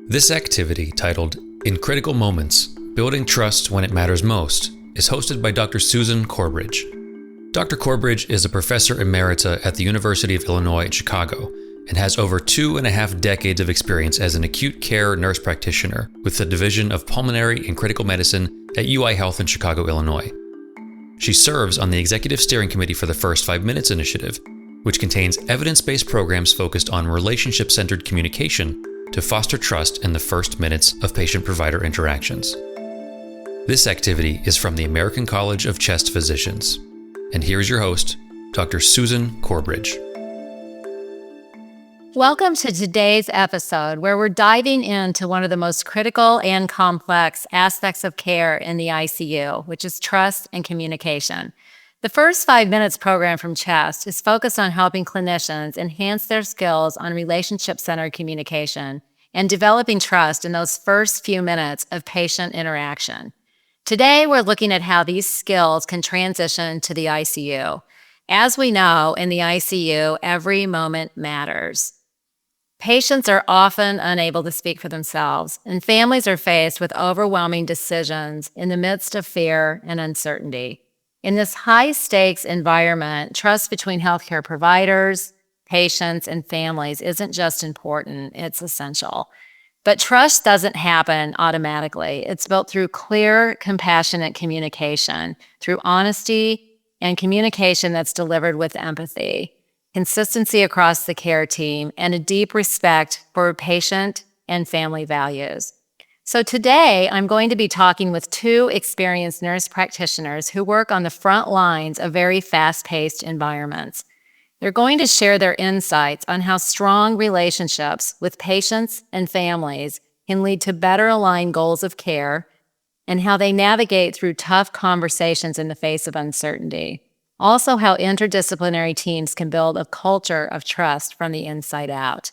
This activity, titled In Critical Moments, Building Trust When It Matters Most, is hosted by Dr. Susan Corbridge. Dr. Corbridge is a professor emerita at the University of Illinois at Chicago and has over 2.5 decades of experience as an acute care nurse practitioner with the Division of Pulmonary and Critical Medicine at UI Health in Chicago, Illinois. She serves on the Executive Steering Committee for the First 5 Minutes Initiative, which contains evidence-based programs focused on relationship-centered communication to foster trust in the first minutes of patient-provider interactions. This activity is from the American College of Chest Physicians. And here's your host, Dr. Susan Corbridge. Welcome to today's episode, where we're diving into one of the most critical and complex aspects of care in the ICU, which is trust and communication. The First 5 Minutes program from Chest is focused on helping clinicians enhance their skills on relationship-centered communication and developing trust in those first few minutes of patient interaction. Today, we're looking at how these skills can transition to the ICU. As we know, in the ICU, every moment matters. Patients are often unable to speak for themselves, and families are faced with overwhelming decisions in the midst of fear and uncertainty. In this high-stakes environment, trust between healthcare providers, patients, and families isn't just important, it's essential. But trust doesn't happen automatically. It's built through clear, compassionate communication, through honesty and communication that's delivered with empathy, consistency across the care team, and a deep respect for patient and family values. So today, I'm going to be talking with two experienced nurse practitioners who work on the front lines of very fast-paced environments. They're going to share their insights on how strong relationships with patients and families can lead to better aligned goals of care and how they navigate through tough conversations in the face of uncertainty. Also, how interdisciplinary teams can build a culture of trust from the inside out.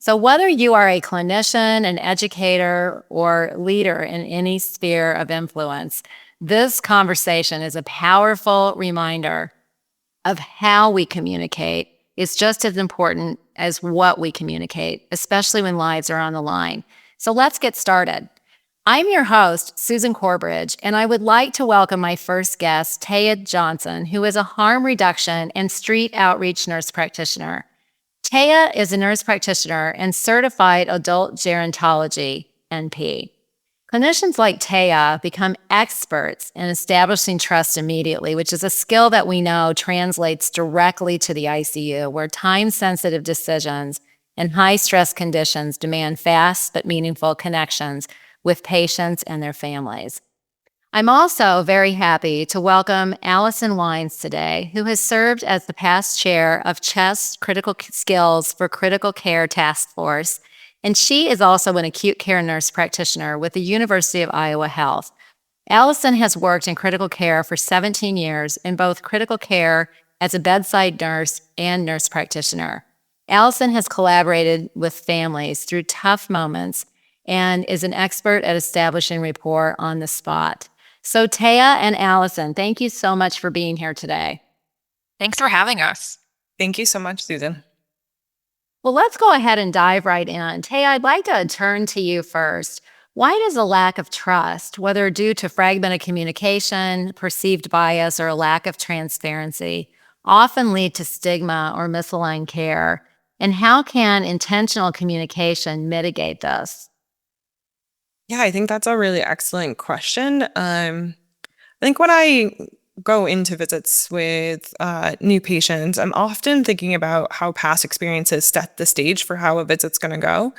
So whether you are a clinician, an educator, or leader in any sphere of influence, this conversation is a powerful reminder of how we communicate is just as important as what we communicate, especially when lives are on the line. So let's get started. I'm your host, Susan Corbridge, and I would like to welcome my first guest, Tehya Johnson, who is a harm reduction and street outreach nurse practitioner. Tehya is a nurse practitioner and certified adult gerontology, NP. Clinicians like Tehya become experts in establishing trust immediately, which is a skill that we know translates directly to the ICU, where time-sensitive decisions and high-stress conditions demand fast but meaningful connections with patients and their families. I'm also very happy to welcome Allison Wynes today, who has served as the past chair of Chest Critical Skills for Critical Care Task Force, and she is also an acute care nurse practitioner with the University of Iowa Health. Allison has worked in critical care for 17 years in both critical care as a bedside nurse and nurse practitioner. Allison has collaborated with families through tough moments and is an expert at establishing rapport on the spot. So Tehya and Allison, thank you so much for being here today. Thanks for having us. Thank you so much, Susan. Well, let's go ahead and dive right in. Tehya, I'd like to turn to you first. Why does a lack of trust, whether due to fragmented communication, perceived bias, or a lack of transparency, often lead to stigma or misaligned care? And how can intentional communication mitigate this? Yeah, I think that's a really excellent question. I think when I go into visits with new patients, I'm often thinking about how past experiences set the stage for how a visit's going to go.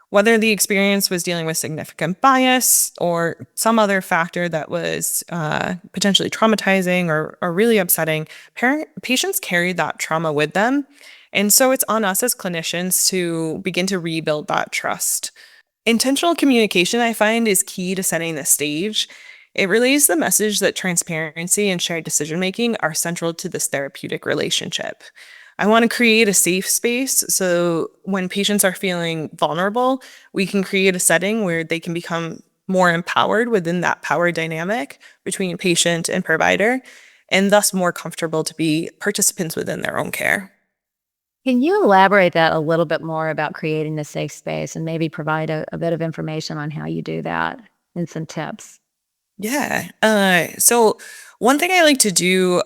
Whether the experience was dealing with significant bias or some other factor that was potentially traumatizing or really upsetting, patients carry that trauma with them. And so it's on us as clinicians to begin to rebuild that trust. Intentional communication, I find, is key to setting the stage. It relays the message that transparency and shared decision-making are central to this therapeutic relationship. I want to create a safe space so when patients are feeling vulnerable, we can create a setting where they can become more empowered within that power dynamic between patient and provider, and thus more comfortable to be participants within their own care. Can you elaborate that a little bit more about creating the safe space and maybe provide a bit of information on how you do that and some tips? Yeah. So one thing I like to do,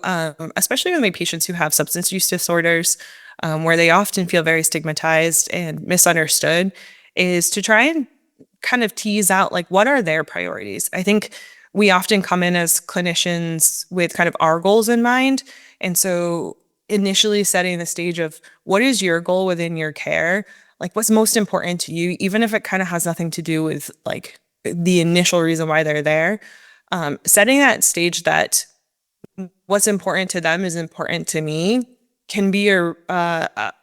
especially with my patients who have substance use disorders, where they often feel very stigmatized and misunderstood, is to try and kind of tease out like what are their priorities. I think we often come in as clinicians with kind of our goals in mind. And so initially setting the stage of what is your goal within your care? Like what's most important to you, even if it kind of has nothing to do with like the initial reason why they're there. Setting that stage that what's important to them is important to me can be a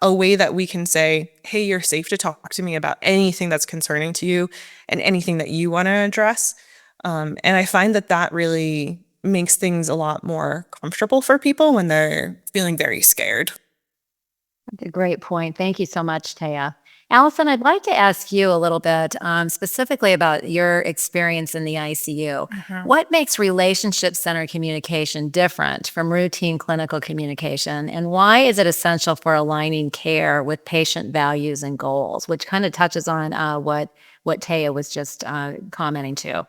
way that we can say, hey, you're safe to talk to me about anything that's concerning to you and anything that you want to address. And I find that that really makes things a lot more comfortable for people when they're feeling very scared. That's a great point. Thank you so much, Taya. Allison, I'd like to ask you a little bit specifically about your experience in the ICU. What makes relationship-centered communication different from routine clinical communication, and why is it essential for aligning care with patient values and goals, which kind of touches on what Taya was just commenting to?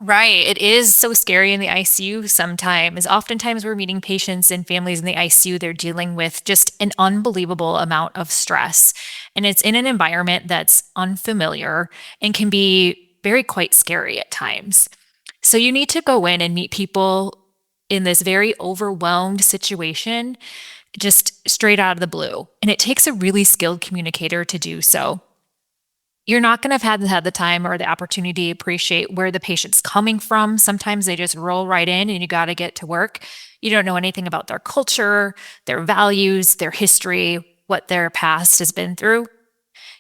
Right. It is so scary in the ICU sometimes. Oftentimes, we're meeting patients and families in the ICU. They're dealing with just an unbelievable amount of stress. And it's in an environment that's unfamiliar and can be very quite scary at times. So you need to go in and meet people in this very overwhelmed situation, just straight out of the blue. And it takes a really skilled communicator to do so. You're not going to have had the time or the opportunity to appreciate where the patient's coming from. Sometimes they just roll right in and you got to get to work. You don't know anything about their culture, their values, their history, what their past has been through.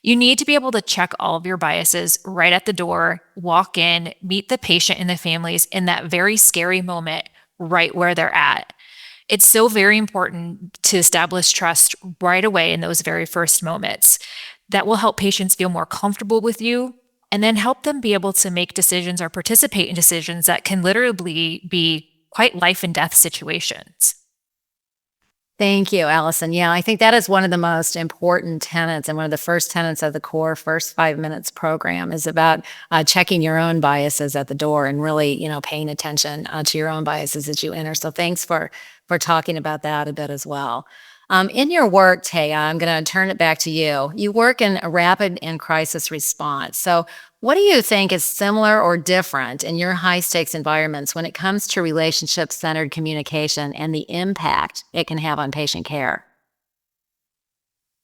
You need to be able to check all of your biases right at the door, walk in, meet the patient and the families in that very scary moment right where they're at. It's so very important to establish trust right away in those very first moments. That will help patients feel more comfortable with you and then help them be able to make decisions or participate in decisions that can literally be quite life and death situations. Thank you, Allison. Yeah, I think that is one of the most important tenets and one of the first tenets of the core first 5 minutes program is about checking your own biases at the door and really, paying attention to your own biases as you enter. So thanks for talking about that a bit as well. In your work, Taya, I'm going to turn it back to you. You work in a rapid and crisis response. So what do you think is similar or different in your high-stakes environments when it comes to relationship-centered communication and the impact it can have on patient care?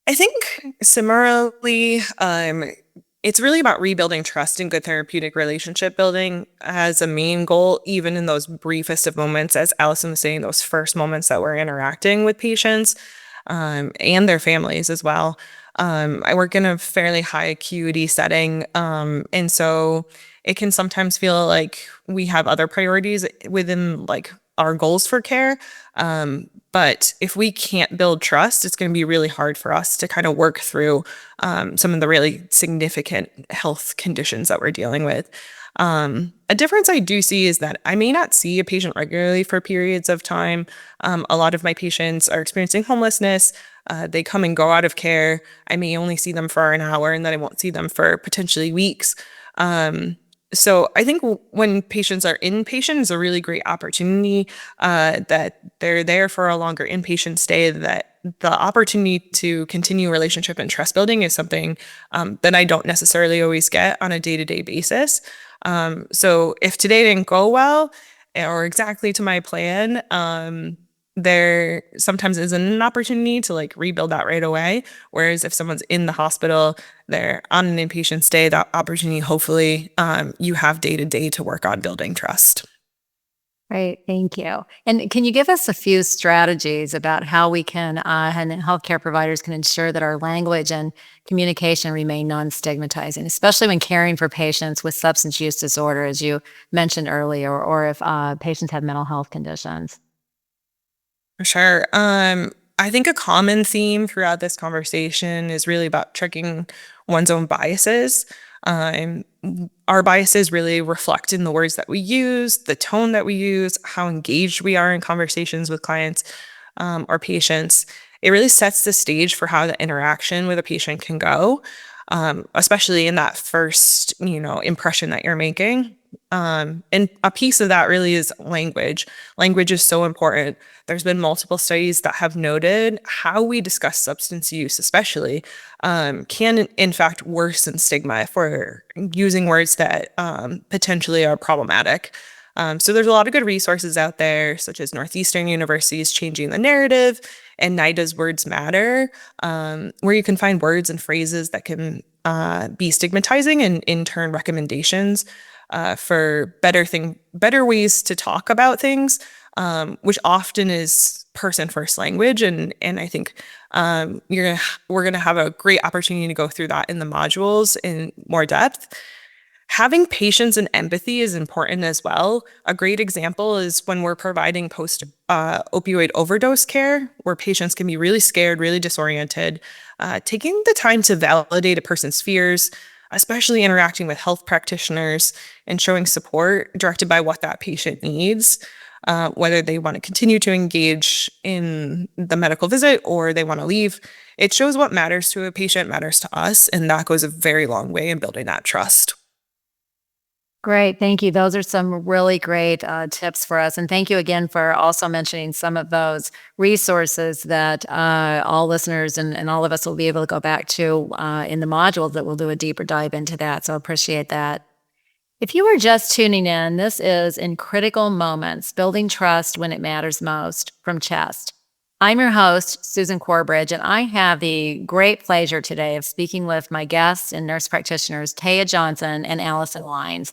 I think similarly, it's really about rebuilding trust and good therapeutic relationship building as a main goal, even in those briefest of moments, as Allison was saying, those first moments that we're interacting with patients and their families as well. I work in a fairly high acuity setting, and so it can sometimes feel like we have other priorities within like our goals for care. But if we can't build trust, it's going to be really hard for us to kind of work through some of the really significant health conditions that we're dealing with. A difference I do see is that I may not see a patient regularly for periods of time. A lot of my patients are experiencing homelessness. They come and go out of care. I may only see them for an hour and then I won't see them for potentially weeks. So I think when patients are inpatient is a really great opportunity that they're there for a longer inpatient stay, that the opportunity to continue relationship and trust building is something that I don't necessarily always get on a day-to-day basis. So if today didn't go well or exactly to my plan, there sometimes isn't an opportunity to like rebuild that right away. Whereas if someone's in the hospital, they're on an inpatient stay, that opportunity, hopefully you have day to day to work on building trust. Great, thank you. And can you give us a few strategies about how we can, and healthcare providers can ensure that our language and communication remain non-stigmatizing, especially when caring for patients with substance use disorder, as you mentioned earlier, or if patients have mental health conditions? For sure. I think a common theme throughout this conversation is really about checking one's own biases. Our biases really reflect in the words that we use, the tone that we use, how engaged we are in conversations with clients or patients. it really sets the stage for how the interaction with a patient can go, especially in that first, impression that you're making. And a piece of that really is language. Language is so important. There's been multiple studies that have noted how we discuss substance use, especially, can in fact worsen stigma if we're using words that potentially are problematic. So there's a lot of good resources out there, such as Northeastern University's Changing the Narrative and NIDA's Words Matter, where you can find words and phrases that can be stigmatizing and in turn recommendations for better ways to talk about things, which often is person first language. And I think we're gonna have a great opportunity to go through that in the modules in more depth. Having patience and empathy is important as well. A great example is when we're providing post-opioid overdose care, where patients can be really scared, really disoriented. Taking the time to validate a person's fears, especially interacting with health practitioners and showing support directed by what that patient needs, whether they want to continue to engage in the medical visit or they want to leave. It shows what matters to a patient matters to us, and that goes a very long way in building that trust. Great. Thank you. Those are some really great tips for us. And thank you again for also mentioning some of those resources that all listeners and all of us will be able to go back to in the modules that we'll do a deeper dive into that. So appreciate that. If you are just tuning in, this is In Critical Moments, Building Trust When It Matters Most from CHEST. I'm your host, Susan Corbridge, and I have the great pleasure today of speaking with my guests and nurse practitioners, Tehya Johnson and Allison Wynes.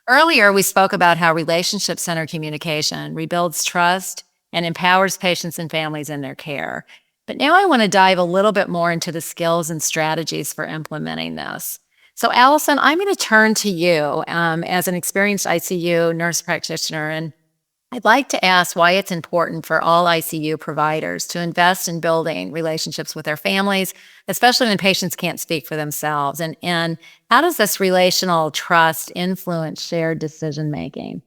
Earlier, we spoke about how relationship-centered communication rebuilds trust and empowers patients and families in their care. But now I want to dive a little bit more into the skills and strategies for implementing this. So Allison, I'm going to turn to you as an experienced ICU nurse practitioner, and I'd like to ask why it's important for all ICU providers to invest in building relationships with their families, especially when patients can't speak for themselves. And how does this relational trust influence shared decision-making?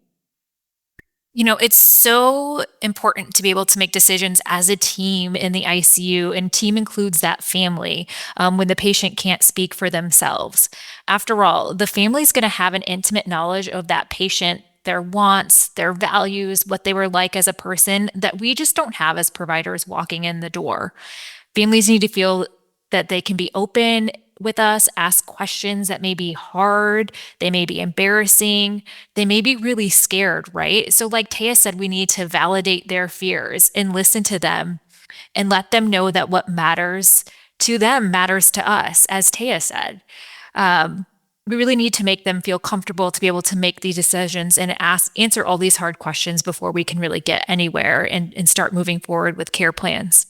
It's so important to be able to make decisions as a team in the ICU, and team includes that family when the patient can't speak for themselves. After all, the family is going to have an intimate knowledge of that patient, their wants, their values, what they were like as a person that we just don't have as providers walking in the door. Families need to feel that they can be open with us, ask questions that may be hard, they may be embarrassing, they may be really scared, right? So like Tehya said, we need to validate their fears and listen to them and let them know that what matters to them matters to us, as Tehya said. We really need to make them feel comfortable to be able to make these decisions and answer all these hard questions before we can really get anywhere and start moving forward with care plans.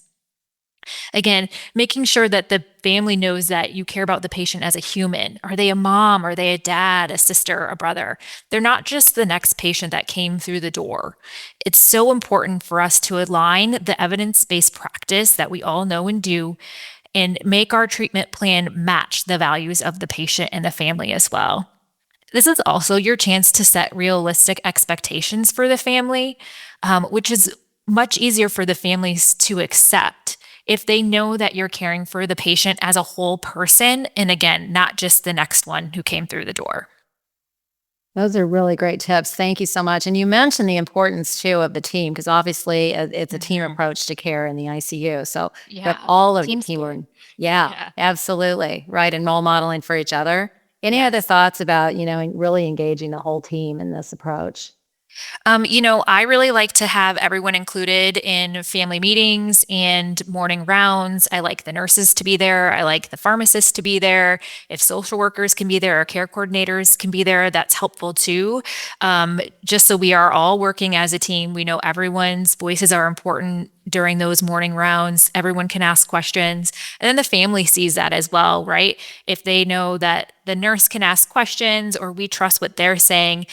Again, making sure that the family knows that you care about the patient as a human. Are they a mom? Are they a dad, a sister, a brother? They're not just the next patient that came through the door. It's so important for us to align the evidence-based practice that we all know and do and make our treatment plan match the values of the patient and the family as well. This is also your chance to set realistic expectations for the family, which is much easier for the families to accept if they know that you're caring for the patient as a whole person, and again, not just the next one who came through the door. Those are really great tips. Thank you so much. And you mentioned the importance, too, of the team, because obviously it's a team approach to care in the ICU. So but all of the teamwork. Yeah, absolutely. Right. And role modeling for each other. Any other thoughts about, really engaging the whole team in this approach? I really like to have everyone included in family meetings and morning rounds. I like the nurses to be there. I like the pharmacists to be there. If social workers can be there or care coordinators can be there, that's helpful too. Just so we are all working as a team. We know everyone's voices are important during those morning rounds. Everyone can ask questions. And then the family sees that as well, right? If they know that the nurse can ask questions or we trust what they're saying,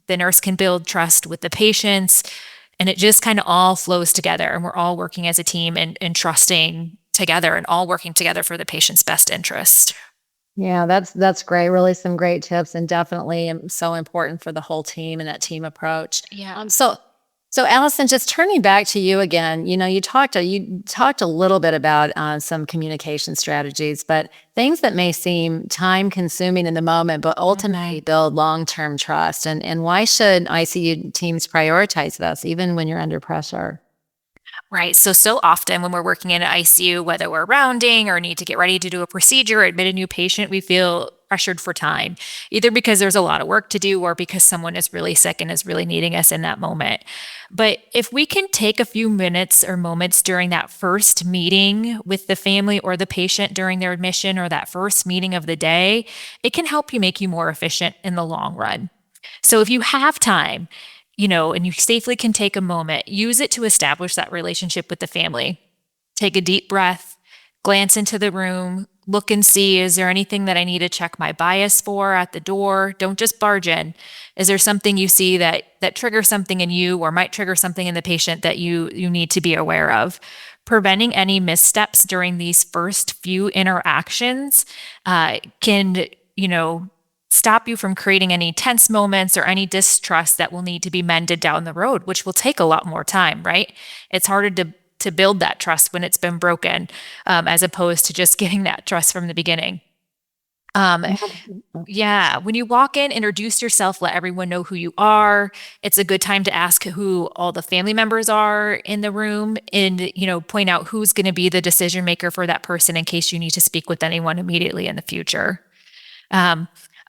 the nurse can build trust with the patients. And it just kind of all flows together. And we're all working as a team and trusting together and all working together for the patient's best interest. Yeah, that's great. Really some great tips, and definitely so important for the whole team and that team approach. Yeah. So So, Allison, just turning back to you again, you talked a little bit about some communication strategies, but things that may seem time consuming in the moment, but ultimately build long-term trust. And why should ICU teams prioritize this, even when you're under pressure? Right. So often when we're working in an ICU, whether we're rounding or need to get ready to do a procedure or admit a new patient, we feel pressured for time, either because there's a lot of work to do or because someone is really sick and is really needing us in that moment. But if we can take a few minutes or moments during that first meeting with the family or the patient during their admission or that first meeting of the day, it can help you make you more efficient in the long run. So if you have time, and you safely can take a moment, use it to establish that relationship with the family. Take a deep breath, glance into the room, look and see, is there anything that I need to check my bias for at the door? Don't just barge in. Is there something you see that triggers something in you or might trigger something in the patient that you need to be aware of? Preventing any missteps during these first few interactions can, stop you from creating any tense moments or any distrust that will need to be mended down the road, which will take a lot more time, right? It's harder to build that trust when it's been broken, as opposed to just getting that trust from the beginning. Yeah, when you walk in, introduce yourself, let everyone know who you are. It's a good time to ask who all the family members are in the room and, point out who's going to be the decision maker for that person in case you need to speak with anyone immediately in the future.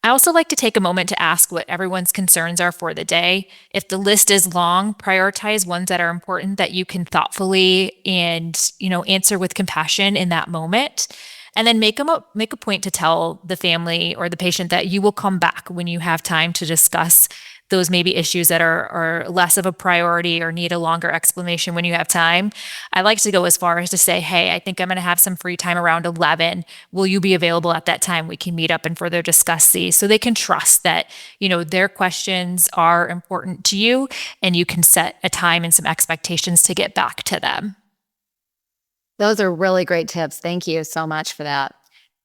I also like to take a moment to ask what everyone's concerns are for the day. If the list is long, prioritize ones that are important that you can thoughtfully and, answer with compassion in that moment. And then make a point to tell the family or the patient that you will come back when you have time to discuss those maybe issues that are less of a priority or need a longer explanation when you have time. I like to go as far as to say, hey, I think I'm going to have some free time around 11. Will you be available at that time? We can meet up and further discuss these so they can trust that, their questions are important to you and you can set a time and some expectations to get back to them. Those are really great tips. Thank you so much for that.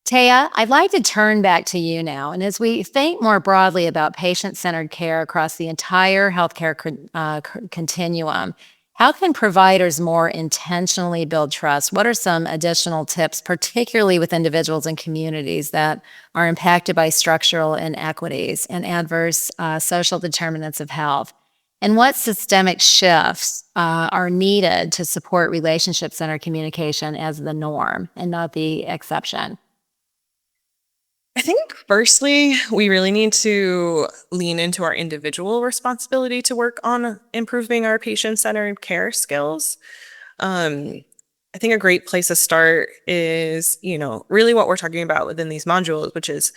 Tehya, I'd like to turn back to you now. And as we think more broadly about patient-centered care across the entire healthcare continuum, how can providers more intentionally build trust? What are some additional tips, particularly with individuals and communities that are impacted by structural inequities and adverse social determinants of health? And what systemic shifts are needed to support relationship-centered communication as the norm and not the exception? I think firstly, we really need to lean into our individual responsibility to work on improving our patient-centered care skills. I think a great place to start is, really what we're talking about within these modules, which is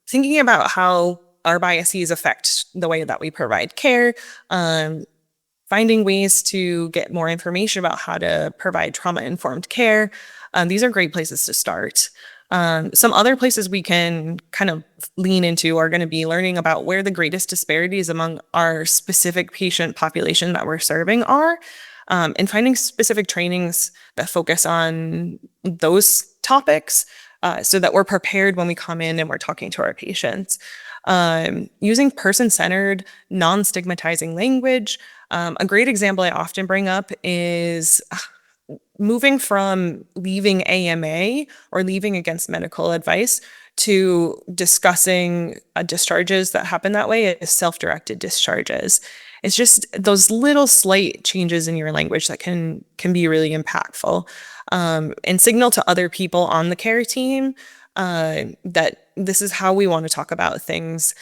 thinking about how our biases affect the way that we provide care, finding ways to get more information about how to provide trauma-informed care. These are great places to start. Some other places we can kind of lean into are going to be learning about where the greatest disparities among our specific patient population that we're serving are, and finding specific trainings that focus on those topics so that we're prepared when we come in and we're talking to our patients. Using person-centered, non-stigmatizing language. A great example I often bring up is moving from leaving AMA or leaving against medical advice to discussing discharges that happen that way as self-directed discharges. It's just those little slight changes in your language that can be really impactful, and signal to other people on the care team that this is how we want to talk about things.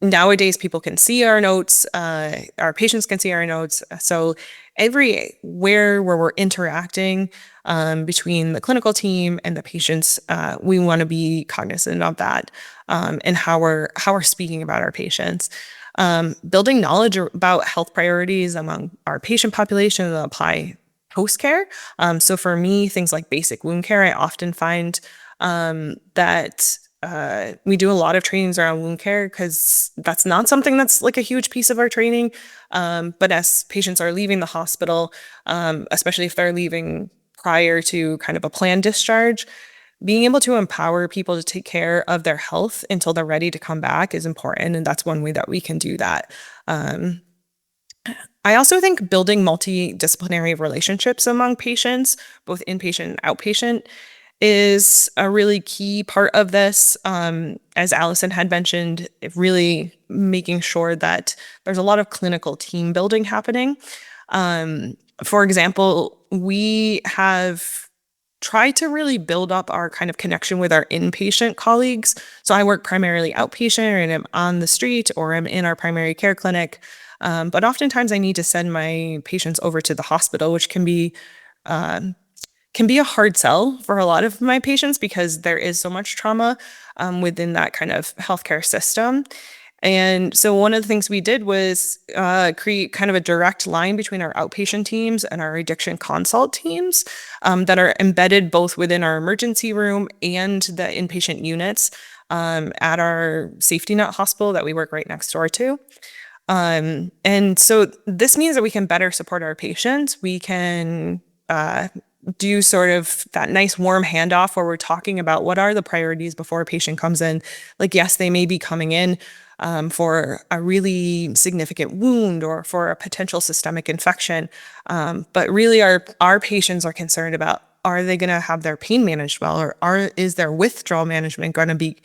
Nowadays, people can see our notes, our patients can see our notes. So everywhere where we're interacting between the clinical team and the patients, we want to be cognizant of that, and how we're speaking about our patients. Building knowledge about health priorities among our patient population that apply post-care. So for me, things like basic wound care, I often find that we do a lot of trainings around wound care because that's not something that's like a huge piece of our training. But as patients are leaving the hospital, especially if they're leaving prior to kind of a planned discharge, being able to empower people to take care of their health until they're ready to come back is important. And that's one way that we can do that. I also think building multidisciplinary relationships among patients, both inpatient and outpatient, is a really key part of this. As Allison had mentioned, really making sure that there's a lot of clinical team building happening. For example, we have tried to really build up our kind of connection with our inpatient colleagues. So I work primarily outpatient, and I'm on the street, or I'm in our primary care clinic. But oftentimes I need to send my patients over to the hospital, which can be a hard sell for a lot of my patients because there is so much trauma within that kind of healthcare system. And so one of the things we did was create kind of a direct line between our outpatient teams and our addiction consult teams that are embedded both within our emergency room and the inpatient units at our safety net hospital that we work right next door to. And so this means that we can better support our patients. We can do sort of that nice warm handoff where we're talking about what are the priorities before a patient comes in. Like, yes, they may be coming in for a really significant wound or for a potential systemic infection. But really our patients are concerned about, are they going to have their pain managed well, or is their withdrawal management going to be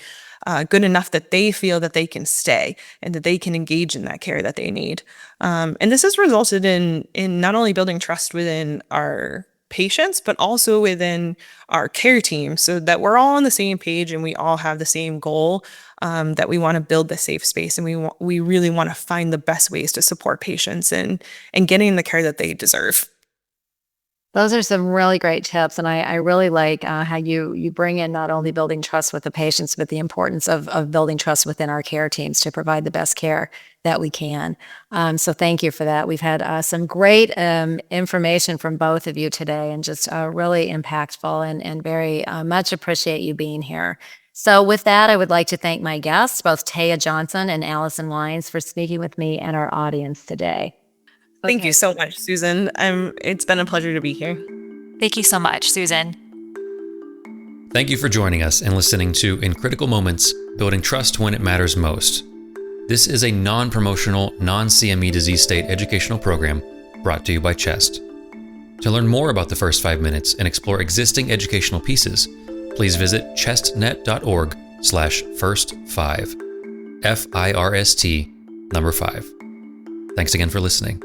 good enough that they feel that they can stay and that they can engage in that care that they need. And this has resulted in not only building trust within our patients, but also within our care team, so that we're all on the same page and we all have the same goal, that we want to build the safe space, and we really want to find the best ways to support patients and getting the care that they deserve. Those are some really great tips, and I really like how you bring in not only building trust with the patients, but the importance of building trust within our care teams to provide the best care that we can. So thank you for that. We've had some great information from both of you today, and just really impactful, and very much appreciate you being here. So with that, I would like to thank my guests, both Tehya Johnson and Allison Wynes, for speaking with me and our audience today. Thank you so much, Susan. It's been a pleasure to be here. Thank you so much, Susan. Thank you for joining us and listening to In Critical Moments, Building Trust When It Matters Most. This is a non-promotional, non-CME disease state educational program brought to you by CHEST. To learn more about the first 5 minutes and explore existing educational pieces, please visit chestnet.org/first5. FIRST 5. Thanks again for listening.